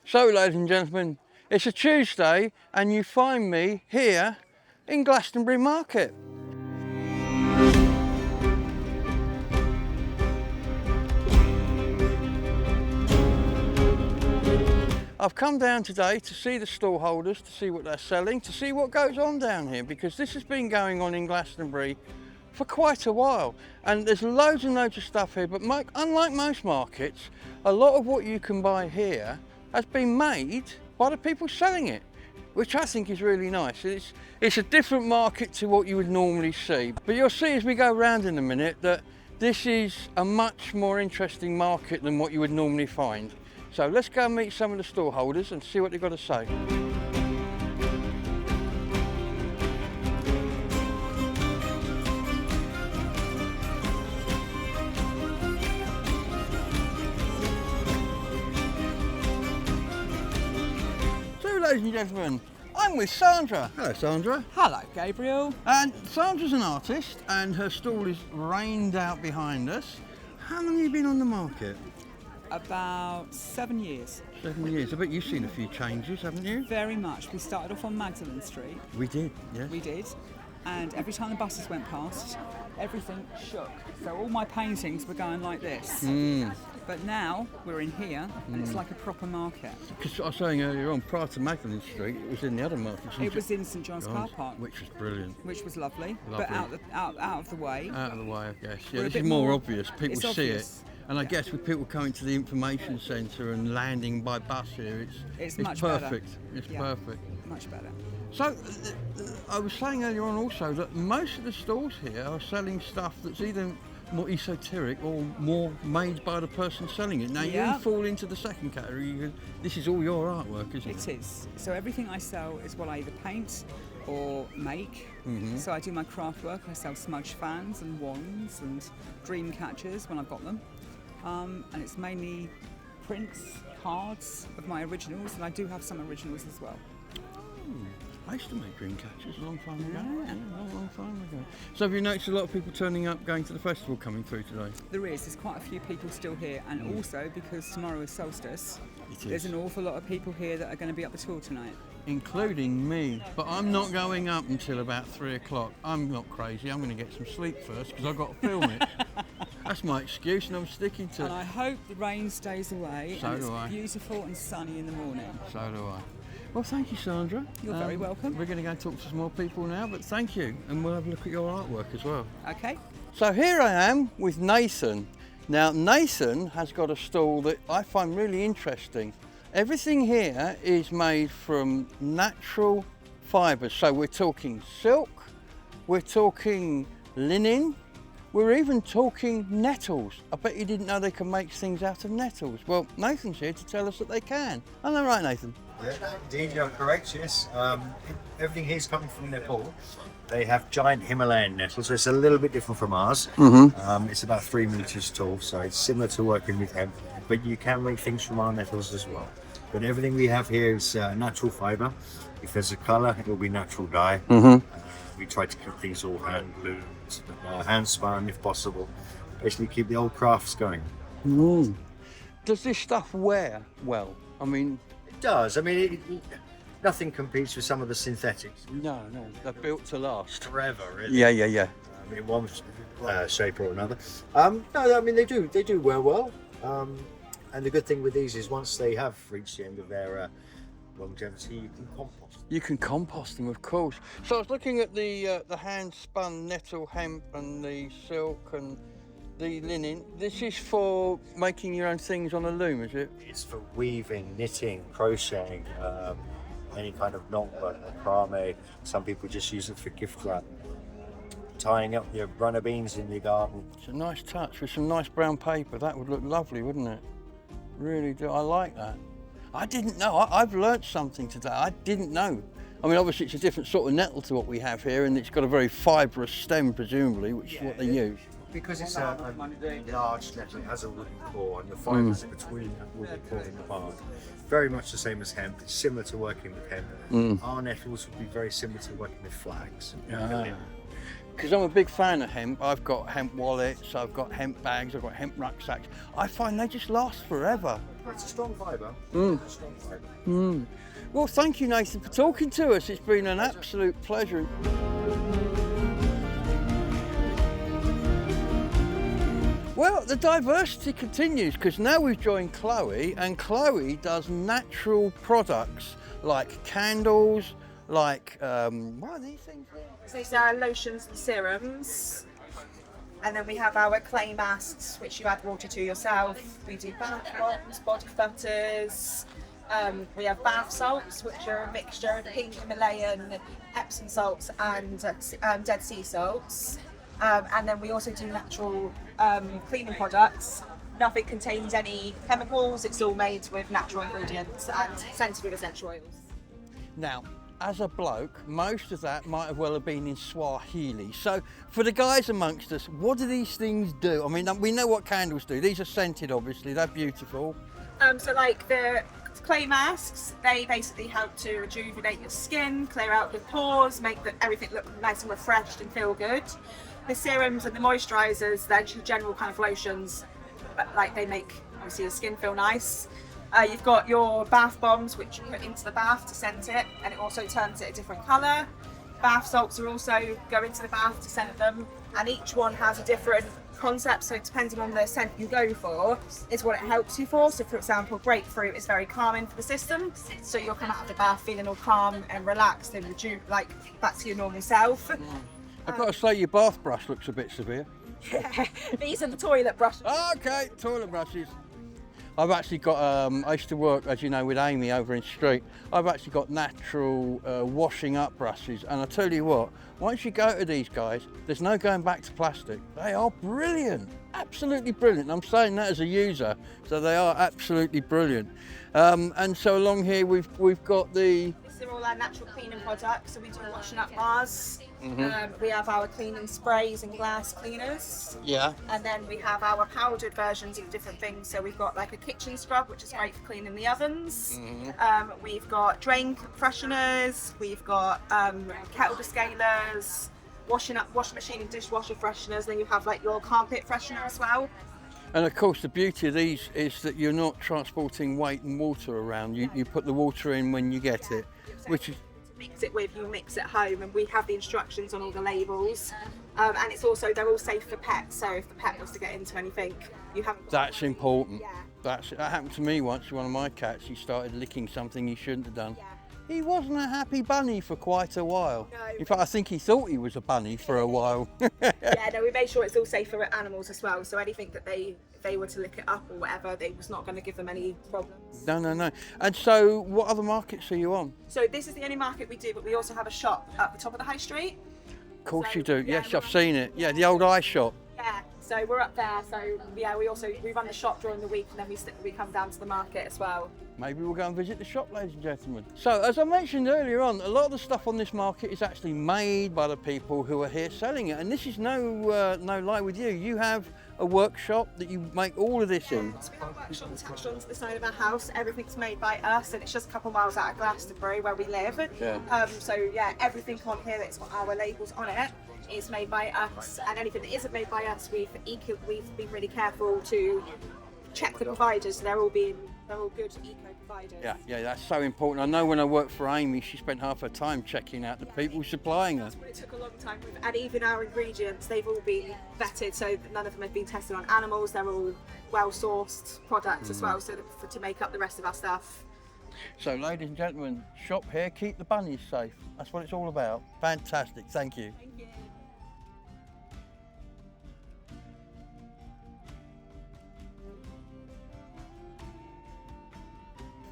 So, ladies and gentlemen, it's a Tuesday and you find me here in Glastonbury Market. I've come down today to see the stall holders, to see what they're selling, to see what goes on down here, because this has been going on in Glastonbury for quite a while, and there's loads and loads of stuff here, but unlike most markets, a lot of what you can buy here has been made by the people selling it, which I think is really nice. It's a different market to what you would normally see, but you'll see as we go around in a minute that this is a much more interesting market than what you would normally find. So let's go and meet some of the stall holders and see what they've got to say. Ladies and gentlemen, I'm with Sandra. Hello, Sandra. Hello, Gabriel. And Sandra's an artist, and her stall is rained out behind us. How long have you been on the market? About 7 years. 7 years. I bet you've seen a few changes, haven't you? Very much. We started off on Magdalen Street. We did, yes. We did. And every time the buses went past, everything shook. So all my paintings were going like this. But now we're in here and it's like a proper market. Because I was saying earlier on, prior to Magdalen Street, it was in the other market. It was in St John's Car Park. Which was brilliant. Which was lovely. But out of the way. Out of the way, I guess. Yeah, We're this is more obvious. People see obvious. it. And I guess with people coming to the information centre and landing by bus here, it's much perfect. Better. It's perfect. Much better. So, I was saying earlier on also that most of the stalls here are selling stuff that's either more esoteric or more made by the person selling it. Now, you fall into the second category. This is all your artwork, isn't it? It is. So everything I sell is what I either paint or make. So I do my craft work. I sell smudge fans and wands and dream catchers when I've got them. And it's mainly prints, cards of my originals, and I do have some originals as well. I used to make dream catchers a long time ago. Yeah, a long time ago. So have you noticed a lot of people turning up, going to the festival coming through today? There is. There's quite a few people still here, and also because tomorrow is solstice, there's an awful lot of people here that are going to be up the tour tonight. Including me, but I'm not going up until about 3 o'clock. I'm not crazy, I'm going to get some sleep first because I've got to film it. That's my excuse and I'm sticking to it. And I hope the rain stays away and it's beautiful and sunny in the morning. So do I. Well, thank you, Sandra. You're very welcome. We're going to go and talk to some more people now, but thank you. And we'll have a look at your artwork as well. Okay. So here I am with Nathan. Now, Nathan has got a stall that I find really interesting. Everything here is made from natural fibres. So we're talking silk, we're talking linen, we're even talking nettles. I bet you didn't know they can make things out of nettles. Well, Nathan's here to tell us that they can. Am I right, Nathan? Yeah, indeed, you're correct, yes. Everything here is coming from Nepal. They have giant Himalayan nettles, so it's a little bit different from ours. It's about 3 meters tall, so it's similar to working with hemp, but you can make things from our nettles as well. But everything we have here is natural fibre. If there's a colour, it will be natural dye. We try to keep things all hand loomed, hand spun if possible. Basically keep the old crafts going. Does this stuff wear well? I mean... It does. I mean, nothing competes with some of the synthetics. No, they're built to last. Forever, really. Yeah. In one shape or another. No, I mean, they do wear well. And the good thing with these is once they have reached the end of their longevity, you can compost them. You can compost them, of course. So I was looking at the hand-spun nettle hemp and the silk and the linen. This is for making your own things on a loom, is it? It's for weaving, knitting, crocheting, any kind of knotwork, macrame. Some people just use it for gift wrap. Tying up your runner beans in your garden. It's a nice touch with some nice brown paper. That would look lovely, wouldn't it? Really do. I like that. I didn't know. I've learnt something today. I didn't know. I mean, obviously it's a different sort of nettle to what we have here, and it's got a very fibrous stem, presumably, which is what they use. Because it's a large nettle, it has a wooden core, and the fibres between that wooden core and the bark. Very much the same as hemp. It's similar to working with hemp. Our nettles would be very similar to working with flags. because I'm a big fan of hemp. I've got hemp wallets, I've got hemp bags, I've got hemp rucksacks. I find they just last forever. It's a strong fibre. It's a strong fibre. Well, thank you, Nathan, for talking to us. It's been an absolute pleasure. Well, the diversity continues because now we've joined Chloe, and Chloe does natural products like candles, like, what are these things? So these are lotions and serums. And then we have our clay masks, which you add water to yourself. We do bath bombs, body butters. We have bath salts, which are a mixture of pink Himalayan Epsom salts and Dead Sea salts. And then we also do natural cleaning products. Nothing contains any chemicals. It's all made with natural ingredients and scented with essential oils. Now, as a bloke, most of that might have well have been in Swahili. So, for the guys amongst us, what do these things do? I mean, we know what candles do. These are scented, obviously. They're beautiful. So like the clay masks, they basically help to rejuvenate your skin, clear out the pores, make everything look nice and refreshed and feel good. The serums and the moisturisers, they're just general kind of lotions, but like they make obviously your skin feel nice. You've got your bath bombs, which you put into the bath to scent it, and it also turns it a different colour. Bath salts are also go into the bath to scent them, and each one has a different concept, so depending on the scent you go for is what it helps you for. So for example, grapefruit is very calming for the system, so you'll come out of the bath feeling all calm and relaxed and like back to your normal self. I've got to say your bath brush looks a bit severe. These are the toilet brushes. Okay, toilet brushes. I've actually got, I used to work, as you know, with Amy over in Street. I've actually got natural washing up brushes, and I tell you what, once you go to these guys, there's no going back to plastic. They are brilliant, absolutely brilliant. I'm saying that as a user, so they are absolutely brilliant. And so along here we've got the... These are all our natural cleaning products, so we do washing up bars. We have our cleaning sprays and glass cleaners. Yeah. And then we have our powdered versions of different things. So we've got like a kitchen scrub, which is great for cleaning the ovens. We've got drain fresheners. We've got kettle descalers, washing machine and dishwasher fresheners. Then you have like your carpet freshener as well. And of course, the beauty of these is that you're not transporting weight and water around. You put the water in when you get it, which is... Mix it with, you mix at home, and we have the instructions on all the labels. And it's also, they're all safe for pets, so if the pet was to get into anything, you haven't... That's important. Yeah. That happened to me once. One of my cats, he started licking something he shouldn't have done. Yeah. He wasn't a happy bunny for quite a while. No. In fact, I think he thought he was a bunny for a while. Yeah, no, we made sure it's all safe for animals as well, so anything that if they were to lick it up or whatever, they was not going to give them any problems. No. And so, what other markets are you on? So this is the only market we do, but we also have a shop at the top of the high street. Of course So, you do. yeah, Yes, I've seen it. Yeah, the old eye shop. Yeah, so we're up there. So yeah, we run the shop during the week, and then we come down to the market as well. Maybe we'll go and visit the shop, ladies and gentlemen. So, as I mentioned earlier on, a lot of the stuff on this market is actually made by the people who are here selling it. And this is no lie with you. You have a workshop that you make all of this in. So we have a workshop attached onto the side of our house. Everything's made by us, and it's just a couple of miles out of Glastonbury where we live. Yeah. So yeah, everything on here that's got our labels on it is made by us, and anything that isn't made by us, we've been really careful to check the providers. They're all good eco providers. Yeah, that's so important. I know when I worked for Amy, she spent half her time checking out the people supplying her. It took a long time, and even our ingredients, they've all been vetted, so that none of them have been tested on animals. They're all well-sourced products as well, so to make up the rest of our stuff. So, ladies and gentlemen, shop here, keep the bunnies safe. That's what it's all about. Fantastic, thank you. Thank you.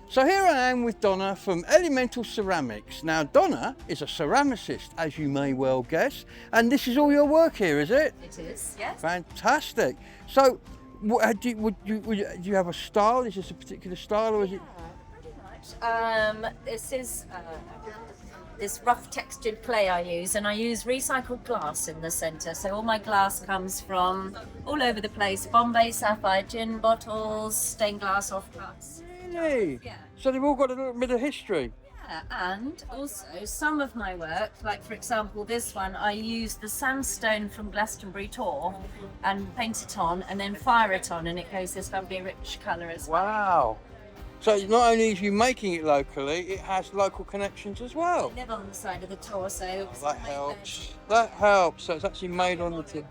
So here I am with Donna from Elemental Ceramics. Now Donna is a ceramicist, as you may well guess, and this is all your work here, is it? It is, yes. Fantastic. So do you have a style? Is this a particular style, or is it? Pretty much. This is this rough textured clay I use, and I use recycled glass in the centre. So all my glass comes from all over the place: Bombay sapphire gin bottles, stained glass offcuts. Really? Yeah. So they've all got a little bit of history. Yeah, Yeah, and also some of my work, like for example this one, I use the sandstone from Glastonbury tour and paint it on and then fire it on, and it goes this lovely rich colour as well. Wow. So not only is you making it locally, it has local connections as well. I live on the side of the torso. That helps. That helps. So it's actually made on the tip.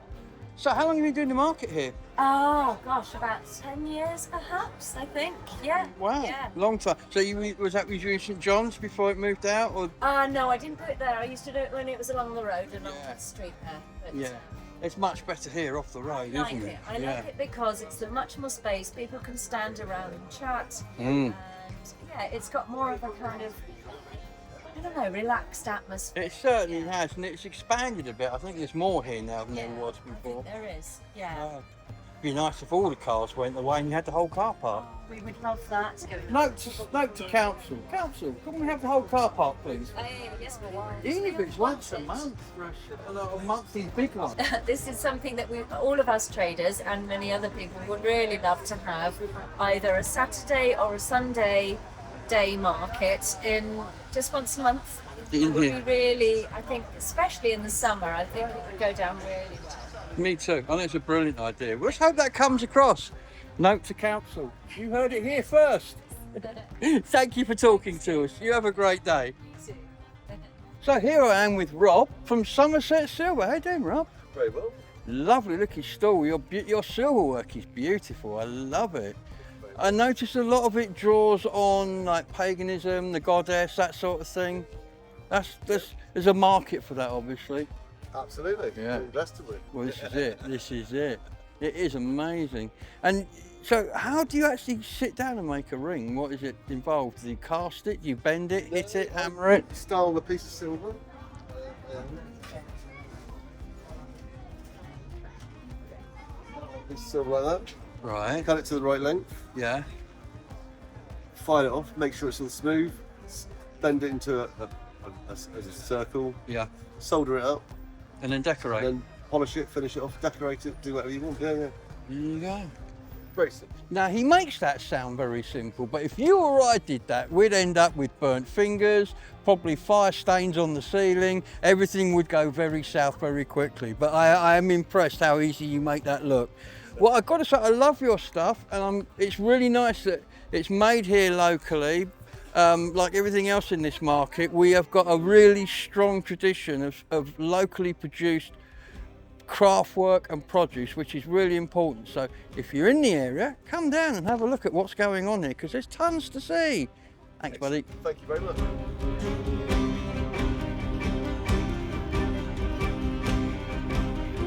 So how long have you been doing the market here? Oh gosh, about 10 years perhaps, I think. Yeah. Wow, Yeah. long time. So was that you in St John's before it moved out, or? No, I didn't do it there. I used to do it when it was along the road and along Yeah. the street there. But Yeah, it's much better here off the road, I like isn't it. it? I like it because it's much more space. People can stand around and chat. Mm. And yeah, it's got more of a kind of, I don't know, relaxed atmosphere. It certainly has, and it's expanded a bit. I think there's more here now than there Yeah, was I before. think there is, yeah. Be nice if all the cars went away and you had the whole car park. We would love that. Note to council. Council, can we have the whole car park, please? Yes, we are. Even if it's once a month, for a monthly big one. This is something that all of us traders and many other people would really love to have, either a Saturday or a Sunday day market in just once a month. It would be really, I think, especially in the summer, I think it would go down really well. Me too. I think it's a brilliant idea. Let's hope that comes across. Note to council. You heard it here first. Thank you for talking to us. You have a great day. So here I am with Rob from Somerset Silver. How you doing, Rob? Very well. Lovely looking stall. Your silver work is beautiful. I love it. I noticed a lot of it draws on like paganism, the goddess, that sort of thing. There's a market for that, obviously. Absolutely. Yeah. Glastonbury. Well, this is it. This is it. It is amazing. And so, how do you actually sit down and make a ring? What is it involved? Do you cast it? Do you bend it, hit it, hammer it? Style the piece of silver. Piece of silver like that. Right. Cut it to the right length. Yeah. File it off. Make sure it's all smooth. Bend it into a circle. Yeah. Solder it up. And then decorate. And then polish it, finish it off, decorate it, do whatever you want. Yeah. There you go. Very simple. Now he makes that sound very simple, but if you or I did that, we'd end up with burnt fingers, probably fire stains on the ceiling. Everything would go very south very quickly. But I am impressed how easy you make that look. Well, I've got to say, I love your stuff, and it's really nice that it's made here locally. Like everything else in this market, we have got a really strong tradition of locally produced craft work and produce, which is really important. So if you're in the area, come down and have a look at what's going on here, because there's tons to see. Thanks, buddy. Thank you very much.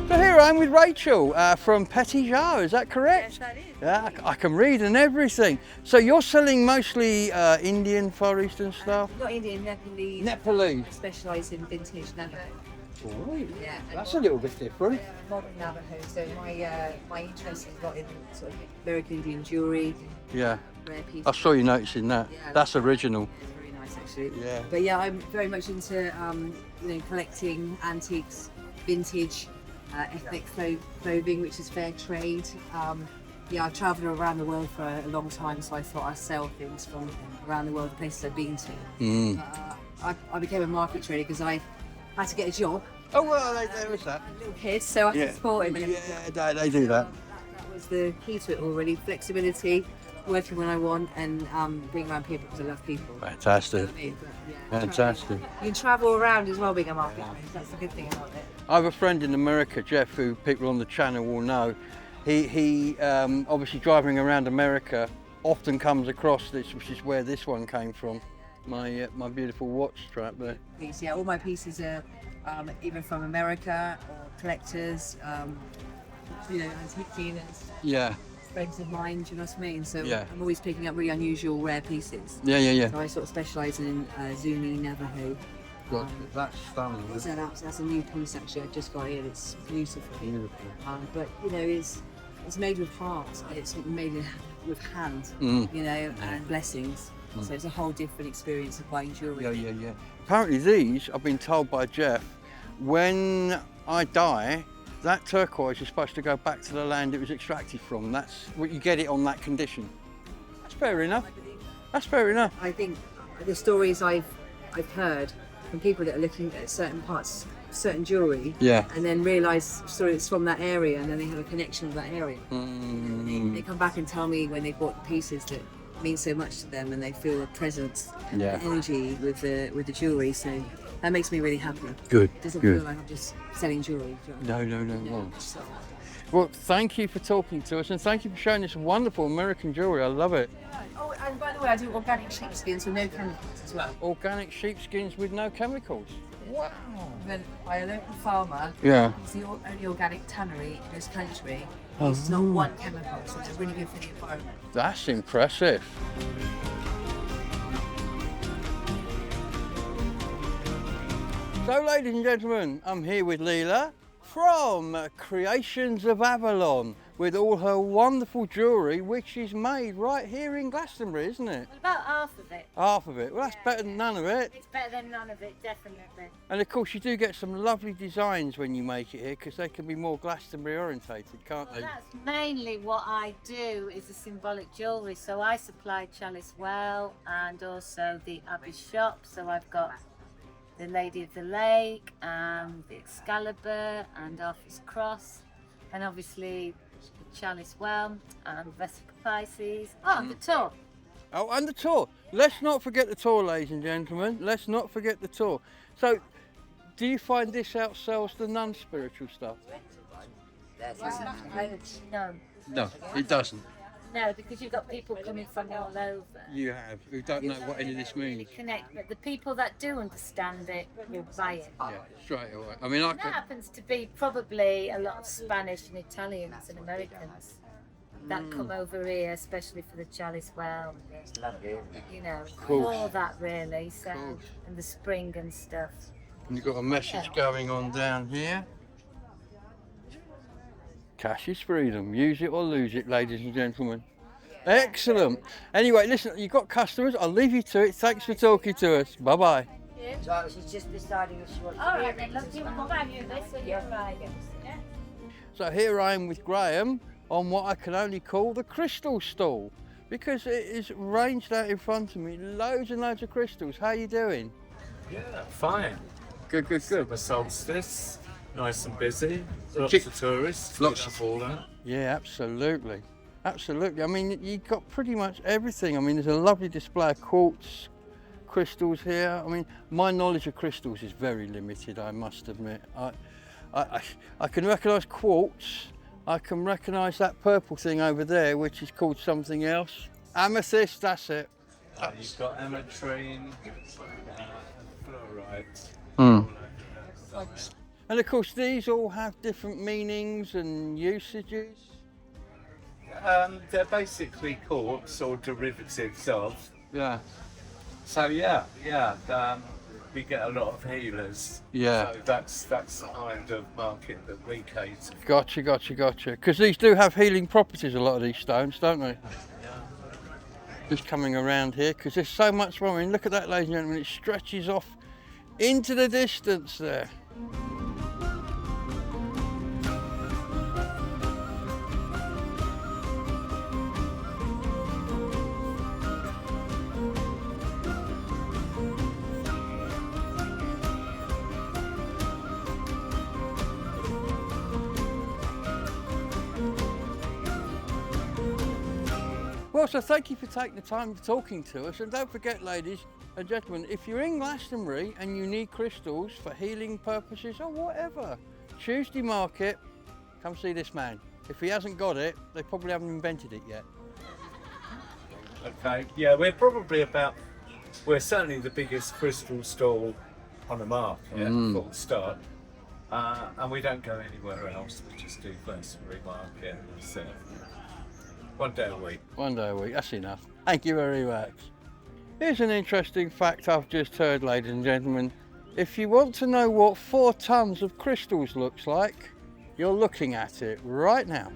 So here I am with Rachel from Petit Jar, is that correct? Yes, that is. Yeah, I can read and everything. So you're selling mostly Indian, Far Eastern stuff? Not Indian, Nepalese. Nepalese. Specialise in vintage Navajo. Right. Yeah. and That's a little bit different. modern Navajo. So my interest has got in sort of American Indian jewellery, Yeah, rare pieces. I saw you noticing that. Yeah. That's original. It's very nice actually. Yeah. But yeah, I'm very much into collecting antiques, vintage, ethnic clothing, which is fair trade. I've travelled around the world for a long time, so I thought I'd sell things from around the world, the places I've been to. Mm. I became a market trader because I had to get a job. Oh, well, there was that. Little kids, so I had Yeah, to support him. yeah, they do that. That was the key to it all, really. Flexibility, working when I want, and being around people because I love people. Fantastic. You know what I mean? But, Fantastic. You can travel around as well being a market trader. That's the good thing about it. I have a friend in America, Jeff, who people on the channel will know. He obviously driving around America often comes across this, which is where this one came from. My beautiful watch strap there. Yeah, all my pieces are either from America or collectors, antique dealers, Yeah, friends of mine, do you know what I mean? So Yeah. I'm always picking up really unusual, rare pieces. yeah. So I sort of specialise in Zuni, Navajo. God, that's stunning. So that's a new piece actually. I just got it. It's beautiful. Beautiful. But it's made with heart. It's made with hand. Mm. And blessings. So it's a whole different experience of buying jewellery. Yeah. Apparently these, I've been told by Jeff, when I die, that turquoise is supposed to go back to the land it was extracted from. That's what you get it on that condition. That's fair enough. That's fair enough. I think the stories I've heard from people that are looking at certain parts, certain jewellery, and then realise it's from that area, and then they have a connection with that area. They come back and tell me when they bought the pieces that mean so much to them, and they feel the presence, the energy with the jewellery. So that makes me really happy. Good. It doesn't feel like I'm just selling jewellery. No. Well, thank you for talking to us, and thank you for showing this wonderful American jewellery. I love it. Oh, and by the way, I do organic sheepskins with no chemicals as well. Organic sheepskins with no chemicals. Wow. Then by a local farmer. Yeah. It's the only organic tannery in this country. It's not one chemical, so it's really good for the environment. That's impressive. So, ladies and gentlemen, I'm here with Leela from Creations of Avalon with all her wonderful jewellery, which is made right here in Glastonbury, isn't it? About half of it. Half of it. Well, that's better than none of it. It's better than none of it, definitely. And of course, you do get some lovely designs when you make it here, because they can be more Glastonbury orientated, can't they? Well, that's mainly what I do, is the symbolic jewellery. So I supply Chalice Well and also the Abbey shop. So I've got the Lady of the Lake, the Excalibur and Arthur's Cross, and obviously the Chalice Well and Vesica Pisces. Oh, and the tour. Oh, and the tour. Let's not forget the tour, ladies and gentlemen. Let's not forget the tour. So, do you find this outsells the non-spiritual stuff? No. No, it doesn't. No, because you've got people coming from all over. You have, who don't know what any of this means. Connect, but the people that do understand it will buy it. Yeah, straight away. I mean, I And that can... happens to be probably a lot of Spanish and Italians and Americans that come over here, especially for the Chalice Well. You know, all that really. So, and the spring and stuff. And you've got a message going on down here. Cash is freedom. Use it or lose it, ladies and gentlemen. Excellent. Anyway, listen, you've got customers. I'll leave you to it. Thanks for talking to us. Bye-bye. She's just deciding if she wants All right, then, look, you come back to this when you're right. So here I am with Graham on what I can only call the crystal stall, because it is ranged out in front of me. Loads and loads of crystals. How you doing? Yeah, fine. Good. Summer solstice, nice and busy. Lots Chick- of tourists. Lots of all that. Yeah, absolutely. Absolutely. I mean, you've got pretty much everything. I mean, there's a lovely display of quartz crystals here. I mean, my knowledge of crystals is very limited, I must admit. I can recognise quartz. I can recognise that purple thing over there, which is called something else. Amethyst, that's it. You've got ametrine, fluorite. And of course, these all have different meanings and usages. They're basically quartz or derivatives of. Yeah. So we get a lot of healers. Yeah. So that's the kind of market that we cater. Gotcha. Because these do have healing properties, a lot of these stones, don't they? Just coming around here, because there's so much more. I mean, look at that, ladies and gentlemen. It stretches off into the distance there. Well, so thank you for taking the time for talking to us, and don't forget, ladies and gentlemen, if you're in Glastonbury and you need crystals for healing purposes or whatever, Tuesday market, come see this man. If he hasn't got it, they probably haven't invented it yet. Okay. Yeah, we're certainly the biggest crystal stall on the market, full stop. And we don't go anywhere else. We just do Glastonbury market. And that's it. One day a week. One day a week, that's enough. Thank you very much. Here's an interesting fact I've just heard, ladies and gentlemen. If you want to know what 4 tons of crystals looks like, you're looking at it right now.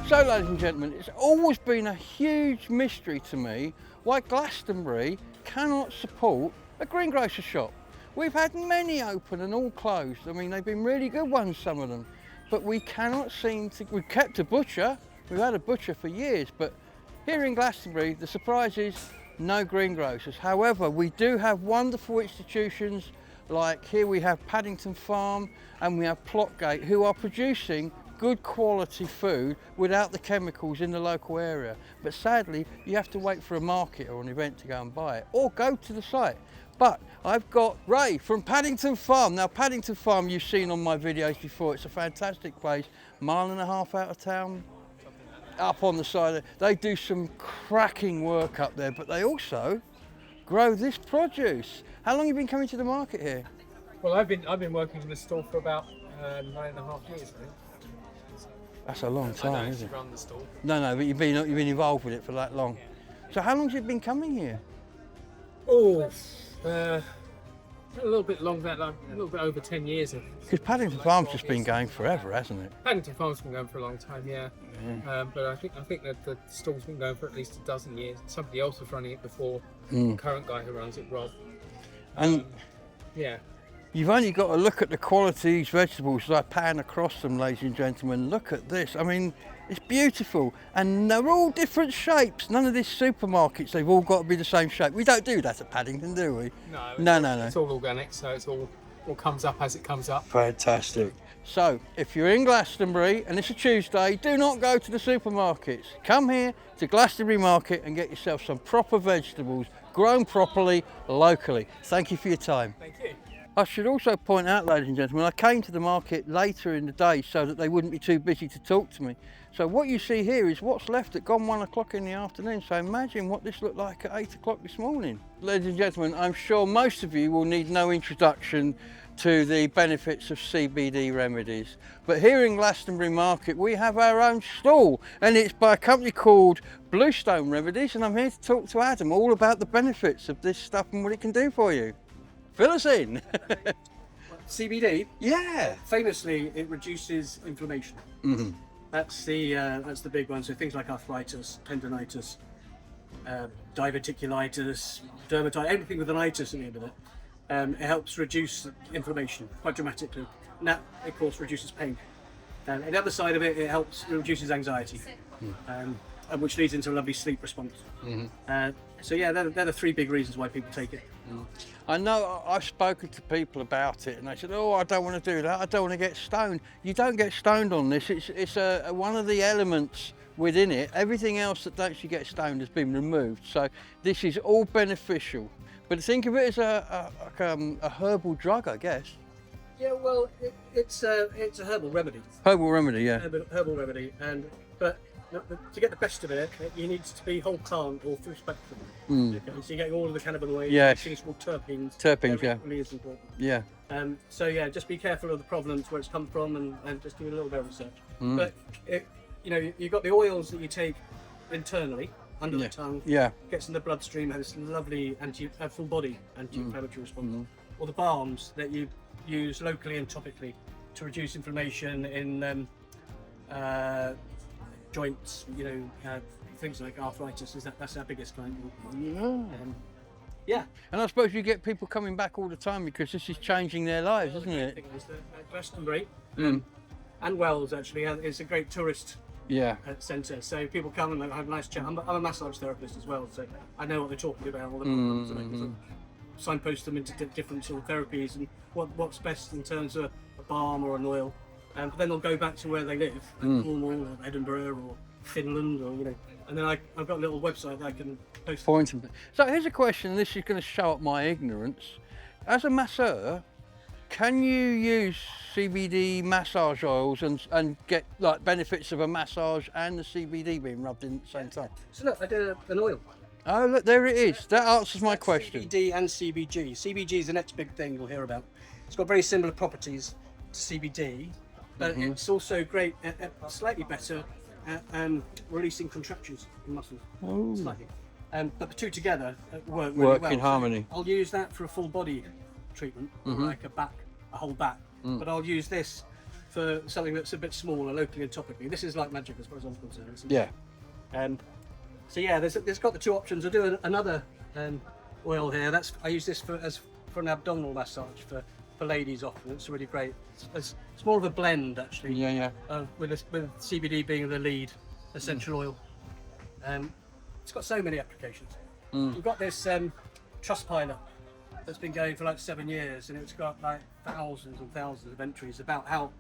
So, ladies and gentlemen, it's always been a huge mystery to me why Glastonbury cannot support a greengrocer shop. We've had many open and all closed. I mean, they've been really good ones, some of them. But we cannot seem to, we've kept a butcher. We've had a butcher for years, but here in Glastonbury, the surprise is no greengrocers. However, we do have wonderful institutions, like here we have Paddington Farm and we have Plotgate, who are producing good quality food without the chemicals in the local area. But sadly, you have to wait for a market or an event to go and buy it, or go to the site. But I've got Ray from Paddington Farm. Now, Paddington Farm you've seen on my videos before. It's a fantastic place, 1.5 miles out of town, up on the side. They do some cracking work up there, but they also grow this produce. How long have you been coming to the market here? Well, I've been working in the store for about 9.5 years, I think. That's a long time, isn't it? Run the store. No, but you've been involved with it for that long. So how long have you been coming here? Oh, a little bit longer than that, a little bit over 10 years. Because Paddington Farm's just been going forever, hasn't it? Paddington Farm's been going for a long time, yeah. But I think that the store's been going for at least a dozen years. Somebody else was running it before. The current guy who runs it, Rob. And yeah. You've only got to look at the quality of these vegetables as I pan across them, ladies and gentlemen. Look at this. I mean, it's beautiful. And they're all different shapes. None of these supermarkets, they've all got to be the same shape. We don't do that at Paddington, do we? No. It's all organic, so it's all comes up as it comes up. Fantastic. So, if you're in Glastonbury and it's a Tuesday, do not go to the supermarkets. Come here to Glastonbury Market and get yourself some proper vegetables, grown properly, locally. Thank you for your time. Thank you. I should also point out, ladies and gentlemen, I came to the market later in the day so that they wouldn't be too busy to talk to me. So what you see here is what's left at gone 1 o'clock in the afternoon. So imagine what this looked like at 8 o'clock this morning. Ladies and gentlemen, I'm sure most of you will need no introduction to the benefits of CBD remedies. But here in Glastonbury Market, we have our own stall, and it's by a company called Bluestone Remedies, and I'm here to talk to Adam all about the benefits of this stuff and what it can do for you. Fill us in. CBD? Yeah. Famously, it reduces inflammation. Mm-hmm. That's the big one. So things like arthritis, tendonitis, diverticulitis, dermatitis, anything with an itis at the end of it. It helps reduce inflammation quite dramatically. And that, of course, reduces pain. And the other side of it, it reduces anxiety, and which leads into a lovely sleep response. So yeah, they're the three big reasons why people take it. I know I've spoken to people about it and they said, oh, I don't want to do that, I don't want to get stoned. You don't get stoned on this, it's one of the elements within it. Everything else that makes you get stoned has been removed, so this is all beneficial. But think of it as a herbal drug, I guess. Yeah, well, it's a herbal remedy. Herbal remedy, yeah. Herbal remedy, but to get the best of it, you need to be whole plant or full spectrum. Okay, so you're getting all of the cannabinoids, things called terpenes. Terpenes, yeah. Really is important. Yeah. So yeah, just be careful of the provenance, where it's come from, and just do a little bit of research. But you've got the oils that you take internally under the tongue. Yeah. Gets in the bloodstream, has this lovely full body anti-inflammatory response. Or the balms that you use locally and topically to reduce inflammation in joints, things like arthritis. That's our biggest client. Yeah. And I suppose you get people coming back all the time because this is changing their lives, isn't it? Glastonbury and Wells actually is a great tourist centre. So people come and have a nice chat. I'm a massage therapist as well, so I know what they're talking about. All the problems and signpost them into different sort of therapies and what's best in terms of a balm or an oil. But then they'll go back to where they live, like Cornwall or Edinburgh or Finland, or and then I've got a little website that I can post. So here's a question, and this is going to show up my ignorance. As a masseur, can you use CBD massage oils and get like benefits of a massage and the CBD being rubbed in at the same time? So look, I did an oil. Oh look, there it is. That answers my question. CBD and CBG. CBG is the next big thing you'll hear about. It's got very similar properties to CBD, but it's also great, slightly better at releasing contractions in muscles. Slightly. But the two together work really well. In harmony. I'll use that for a full body treatment, like a whole back. But I'll use this for something that's a bit smaller, locally and topically. This is like magic as far as I'm concerned. Yeah. So yeah, there's got the two options. I'll do another oil here. I use this for an abdominal massage for ladies often. It's really great. It's more of a blend actually. Yeah. With CBD being the lead essential oil. It's got so many applications. We've got this Trustpilot that's been going for like 7 years, and it's got like thousands and thousands of entries about how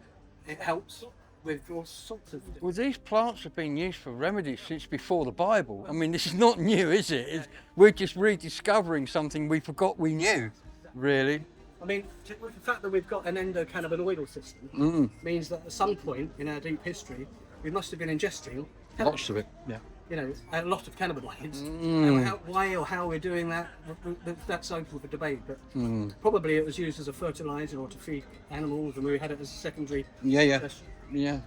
it helps with all sorts of. Well, these plants have been used for remedies since before the Bible. I mean, this is not new, is it? We're just rediscovering something we forgot we knew, really. I mean, the fact that we've got an endocannabinoidal system means that at some point in our deep history, we must have been ingesting lots of it. Yeah. You know, a lot of cannabinoids. And why or how we're doing that, that's open for debate. But probably it was used as a fertilizer or to feed animals, and we had it as a secondary. Yeah.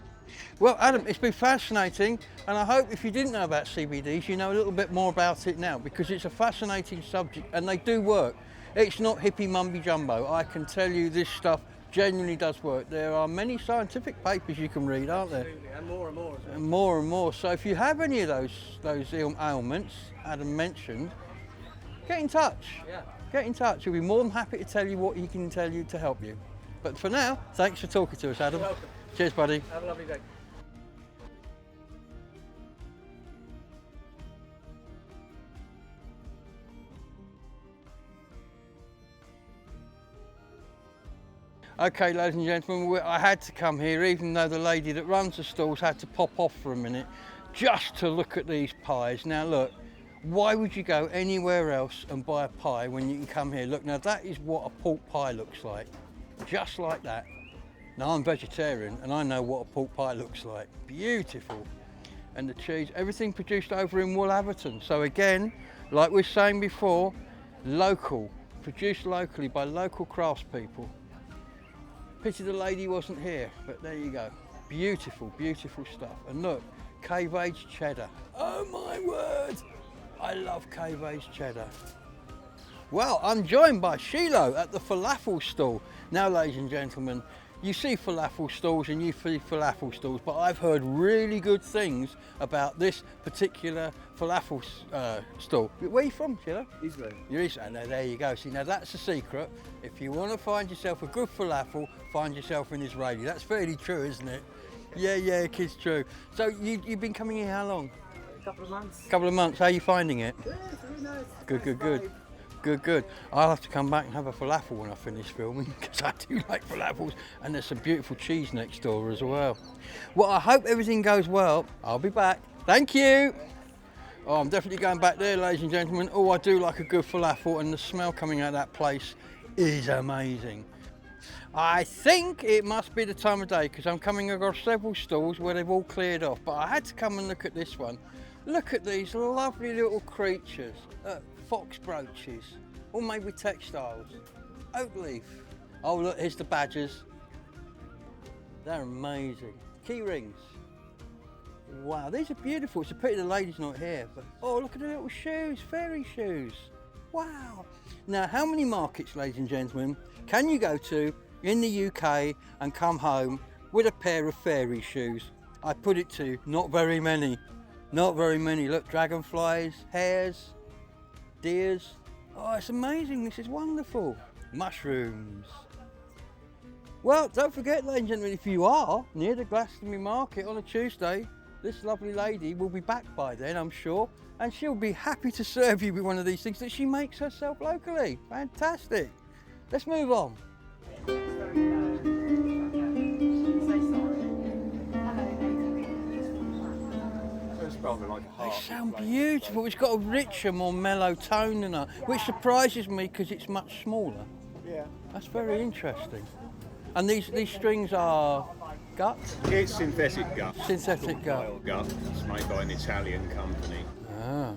Well, Adam, it's been fascinating, and I hope if you didn't know about CBDs, you know a little bit more about it now, because it's a fascinating subject, and they do work. It's not hippie mumby jumbo. I can tell you this stuff genuinely does work. There are many scientific papers you can read, aren't there? Absolutely, and more and more as well. And more and more. So if you have any of those ailments Adam mentioned, get in touch. Yeah. Get in touch. We'll be more than happy to tell you what he can tell you to help you. But for now, thanks for talking to us, Adam. You're welcome. Cheers, buddy. Have a lovely day. Okay, ladies and gentlemen, I had to come here, even though the lady that runs the stalls had to pop off for a minute, just to look at these pies. Now look, why would you go anywhere else and buy a pie when you can come here? Look, now that is what a pork pie looks like, just like that. Now I'm vegetarian and I know what a pork pie looks like. Beautiful. And the cheese, everything produced over in Wolverhampton. So again, like we were saying before, local, produced locally by local craftspeople. Pity the lady wasn't here, but there you go. Beautiful, beautiful stuff. And look, cave-aged cheddar. Oh my word! I love cave-aged cheddar. Well, I'm joined by Sheila at the Falafel Stool. Now, ladies and gentlemen, you see falafel stalls and you see falafel stalls, but I've heard really good things about this particular falafel stall. Where are you from, Sheila? Israel. You're Israel. Now, there you go. See, now that's the secret. If you want to find yourself a good falafel, find yourself an Israeli. That's fairly true, isn't it? Yeah, it's true. So you've been coming here how long? A couple of months. Couple of months. How are you finding it? Yeah, it's really nice. Good. Good. I'll have to come back and have a falafel when I finish filming, because I do like falafels, and there's some beautiful cheese next door as well. Well, I hope everything goes well. I'll be back. Thank you. Oh, I'm definitely going back there, ladies and gentlemen. Oh, I do like a good falafel, and the smell coming out of that place is amazing. I think it must be the time of day, because I'm coming across several stalls where they've all cleared off, but I had to come and look at this one. Look at these lovely little creatures. Fox brooches, all made with textiles. Oak leaf. Oh look, here's the badgers. They're amazing. Key rings. Wow, these are beautiful. It's a pity the lady's not here, but oh, look at the little shoes, fairy shoes. Wow. Now, how many markets, ladies and gentlemen, can you go to in the UK and come home with a pair of fairy shoes? I put it to not very many. Not very many. Look, dragonflies, hares, deers. Oh, it's amazing. This is wonderful. Mushrooms. Well, don't forget, ladies and gentlemen, if you are near the Glastonbury market on a Tuesday, this lovely lady will be back by then, I'm sure, and she'll be happy to serve you with one of these things that she makes herself locally. Fantastic. Let's move on. They sound beautiful. It's got a richer, more mellow tone than that, which surprises me because it's much smaller. Yeah. That's very interesting. And these strings are gut? It's synthetic gut. Synthetic gut. Wild gut. It's made by an Italian company. Ah.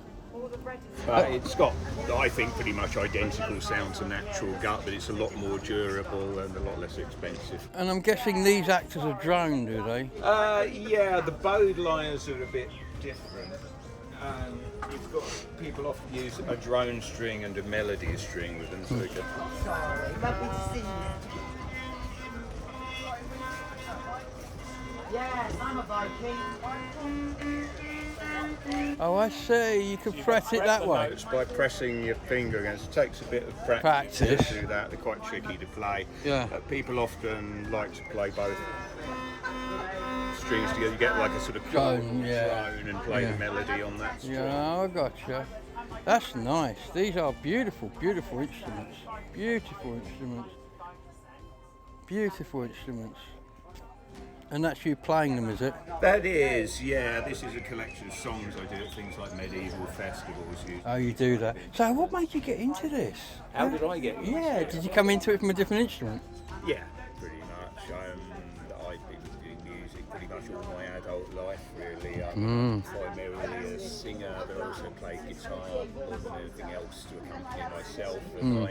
But it's got, I think, pretty much identical sound to natural gut, but it's a lot more durable and a lot less expensive. And I'm guessing these act as a drone, do they? Yeah, the bowed lyres are a bit different. You've got people often use a drone string and a melody string with them. So they go. Sorry, lovely to see you. Yes, I'm a Viking. Oh, I see. You can fret it that way. Notes by pressing your finger against. It takes a bit of practice to do that. They're quite tricky to play. Yeah. People often like to play both strings together. You get like a sort of drone and play the melody on that string. Yeah, I gotcha. That's nice. These are beautiful, beautiful instruments. Beautiful instruments. Beautiful instruments. And that's you playing them, is it? That is, yeah. This is a collection of songs I do at things like medieval festivals. Oh, you do that. So what made you get into this? How did I get into it? Did you come into it from a different instrument? Yeah, pretty much. I've been doing music pretty much all my adult life, really. I'm primarily a singer, but I also play guitar more than anything else to accompany myself. And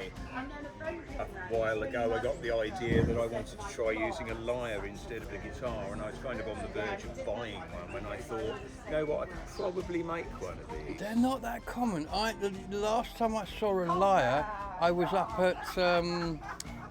a while ago, I got the idea that I wanted to try using a lyre instead of a guitar, and I was kind of on the verge of buying one when I thought, you know what, I could probably make one of these. They're not that common. The last time I saw a lyre, I was up at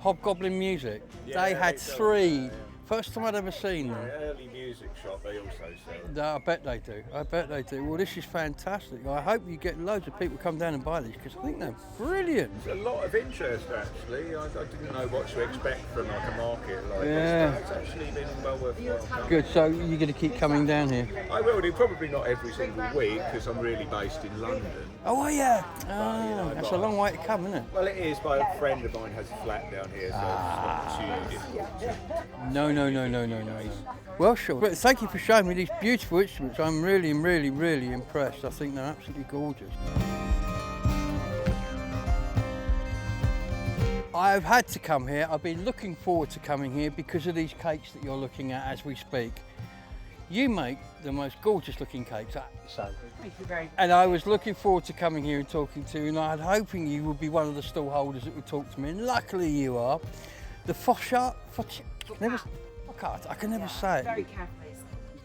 Hobgoblin Music. They had three. First time I'd ever seen them. Early music shop, they also sell. No, I bet they do. I bet they do. Well, this is fantastic. I hope you get loads of people come down and buy these because I think they're brilliant. There's a lot of interest actually. I didn't know what to expect from like a market like this. It's actually been well worthwhile. Good. So you're going to keep coming down here? I will do. Probably not every single week because I'm really based in London. Oh, are you? That's a long way to come, isn't it? Well, it is. But a friend of mine has a flat down here, so it's not too difficult. No. Well, sure. But thank you for showing me these beautiful instruments. I'm really, really, really impressed. I think they're absolutely gorgeous. I've had to come here. I've been looking forward to coming here because of these cakes that you're looking at as we speak. You make the most gorgeous looking cakes. So, Thank you very much. and I was looking forward to coming here and talking to you, and I was hoping you would be one of the stall holders that would talk to me, and luckily you are. The I can never say it. Very careful.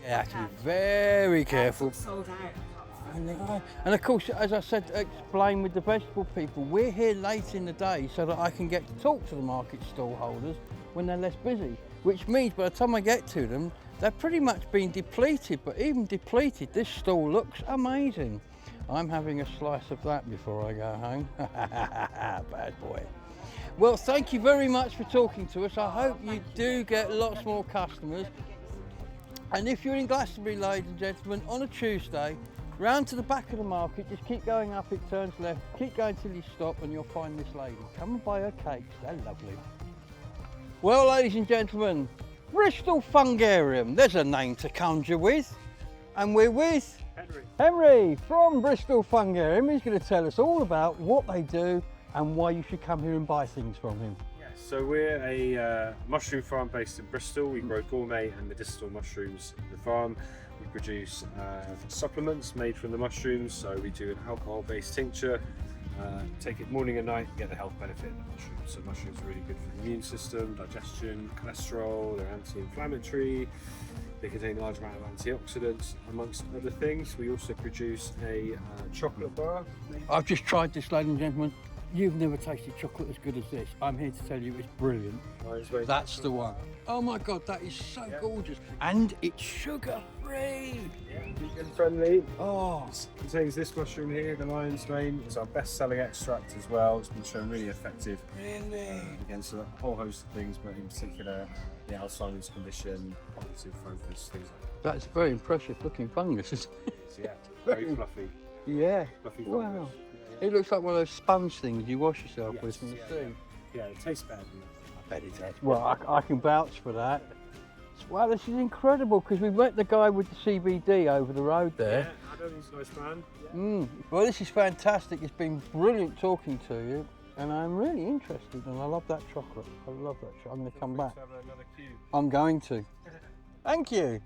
Yeah, I have to be very careful. Sold out. And of course, as I said, explain with the vegetable people, we're here late in the day so that I can get to talk to the market stall holders when they're less busy, which means by the time I get to them, they've pretty much been depleted, but even depleted, this stall looks amazing. I'm having a slice of that before I go home. Bad boy. Well, thank you very much for talking to us. I hope you do get lots more customers. And if you're in Glastonbury, ladies and gentlemen, on a Tuesday, round to the back of the market, just keep going up, it turns left, keep going till you stop and you'll find this lady. Come and buy her cakes, they're lovely. Well, ladies and gentlemen, Bristol Fungiom, there's a name to conjure with. And we're with Henry from Bristol Fungiom. He's going to tell us all about what they do and why you should come here and buy things from him. So we're a mushroom farm based in Bristol. We grow gourmet and medicinal mushrooms at the farm. We produce supplements made from the mushrooms. So we do an alcohol-based tincture, take it morning and night, get the health benefit of the mushrooms. So mushrooms are really good for the immune system, digestion, cholesterol, they're anti-inflammatory. They contain a large amount of antioxidants, amongst other things. We also produce a chocolate bar. I've just tried this, ladies and gentlemen. You've never tasted chocolate as good as this. I'm here to tell you it's brilliant. That's the one. Oh my God, that is so gorgeous. And it's sugar-free. Vegan friendly. Oh. It contains this mushroom here, the lion's strain. It's our best-selling extract as well. It's been shown really effective against a whole host of things, but in particular, the Alzheimer's condition, cognitive focus, things like that. That's very impressive looking fungus, isn't it? Yeah, very fluffy. Yeah. Fluffy Wow. fungus. It looks like one of those sponge things you wash yourself with from the sea. Yeah, it tastes bad. I bet it does. Well, I can vouch for that. Wow, this is incredible because we met the guy with the CBD over the road there. Yeah, Adam, he's a nice man. Well, this is fantastic. It's been brilliant talking to you, and I'm really interested. And I love that chocolate. I love that chocolate. I'm going to come back. I'm going to. Thank you.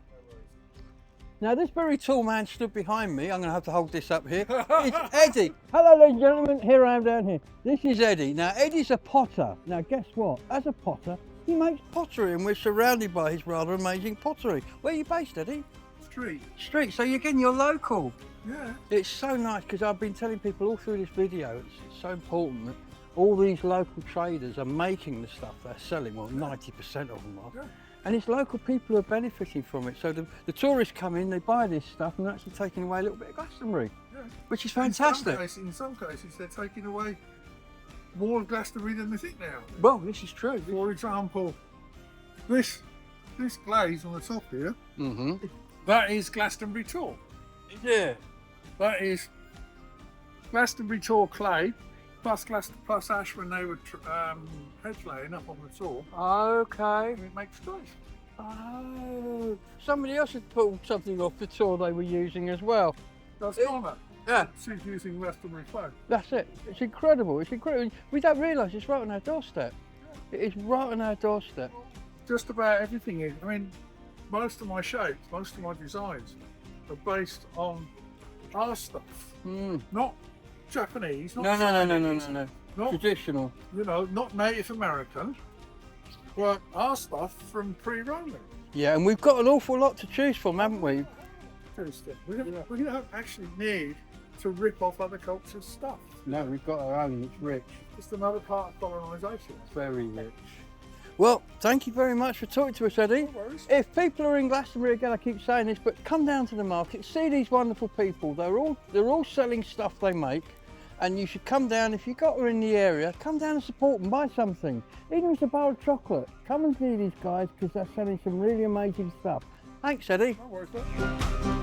Now, this very tall man stood behind me. I'm going to have to hold this up here. It's Eddie. Hello, ladies and gentlemen. Here I am down here. This is Eddie. Now, Eddie's a potter. Now, guess what? As a potter, he makes pottery, and we're surrounded by his rather amazing pottery. Where are you based, Eddie? Street. So, again, you're local. Yeah. It's so nice because I've been telling people all through this video, it's so important that all these local traders are making the stuff they're selling. Well, 90% of them are. And it's local people who are benefiting from it. So the tourists come in, they buy this stuff, and they're actually taking away a little bit of Glastonbury, which is fantastic. In some cases, they're taking away more of Glastonbury than they think now. Well, this is true. For example, this glaze on the top here, Mm-hmm. that is Glastonbury Tor. Yeah. That is Glastonbury Tor clay plus ash when they were hedge laying up on the Tor. Okay. And it makes glaze. Oh, somebody else had pulled something off the tour they were using as well. That's Donna. Yeah. She's using Glastonbury clay. That's it. It's incredible. It's incredible. We don't realise it's right on our doorstep. It is right on our doorstep. Just about everything is. I mean, most of my shapes, most of my designs are based on our stuff. Not Japanese. Not Chinese, No. Traditional. You know, not Native American, but our stuff from pre-Roman. Yeah, and we've got an awful lot to choose from, haven't we? We don't actually need to rip off other cultures' stuff. No, we've got our own. It's rich. It's another part of colonisation. It's very rich. Well, thank you very much for talking to us, Eddie. No worries. If people are in Glastonbury, again, I keep saying this, but come down to the market, see these wonderful people. They're all selling stuff they make, and you should come down. If you've got her in the area, come down and support them, buy something. Even if it's a bar of chocolate, come and see these guys because they're selling some really amazing stuff. Thanks, Eddie. No worries, mate.